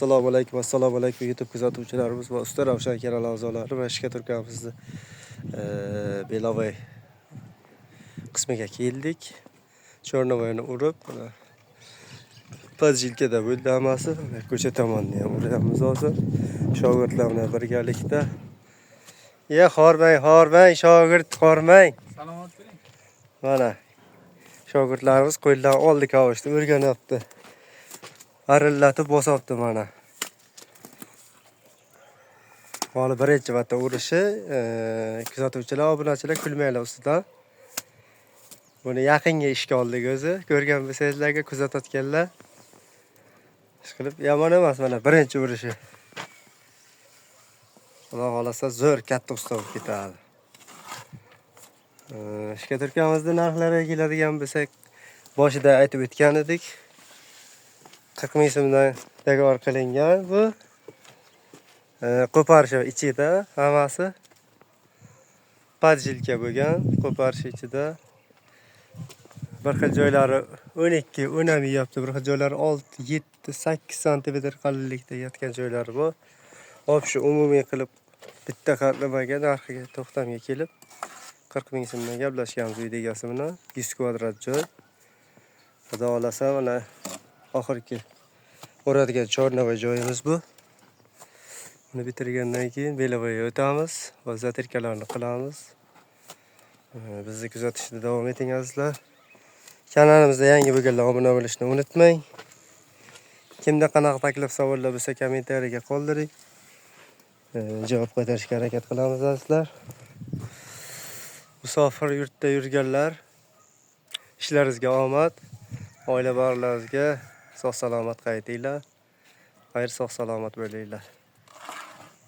Assalomu alaykum YouTube kuzatuvchilarimiz va usta Ravshan kanal a'zolari va Shika Turkamizning Belovay qismiga keldik. Chornovoyni urib, Pazilkada bo'ldi hammasi. Ko'cha tomonni ham uryapmiz hozir. Shogirdlar bilan birgalikda. Hormang, shogird hormang. Salomat bo'ling. Mana shogirdlarimiz qo'ldan oldi kavushni o'rganyapti. Arillatib bosibdi mana. Hali birinchi marta urishi, kuzatuvchilar, obunachilar kulmanglar ustidan. Buni yaqinga ishga oldik o'zi. Ko'rgan bo'lsangizlarga kuzatayotganlar. Ishqilib yomon emas mana birinchi urishi. Xudo xolasa zo'r katta usta bo'lib ketadi. Shika Turkamizning narxlariga keladigan bo'lsak, boshida aytib o'tgan edik. 40 ming so'mdan dogovor qilingan bu. Qo'parish ichida hammasi Pazilka bo'lgan. Qo'parish ichida bir xil joylari 12, 10 yapti, bir xil joylari 6, 7, 8 santimetr qalinlikda yotgan joylari bor. Hop shu umumiy qilib bitta qatlamaga narxiga to'xtamga kelib 40 ming so'mdan gaplashganmiz uy egasi bilan. 100 kvadrat joy. Xudo xolasa mana oxirgi o'radigan Chornovoy joyimiz bu. Buni bitirgandan keyin Belovoyga o'tamiz va zatirkalarni qilamiz. Bizni kuzatishda davom eting azizlar. Kanalimizda yangi bo'lganlar obuna bo'lishni unutmang. Kimda qanaqa taklif savollar bo'lsa kommentariyaga qoldiring. Javob qaytarishga harakat qilamiz azizlar. Musofir yurtda yurganlar, ishlaringizga omad, oila bag'rlaringizga sog' salomat qaytinglar. Xayr, sog' salomat bo'linglar.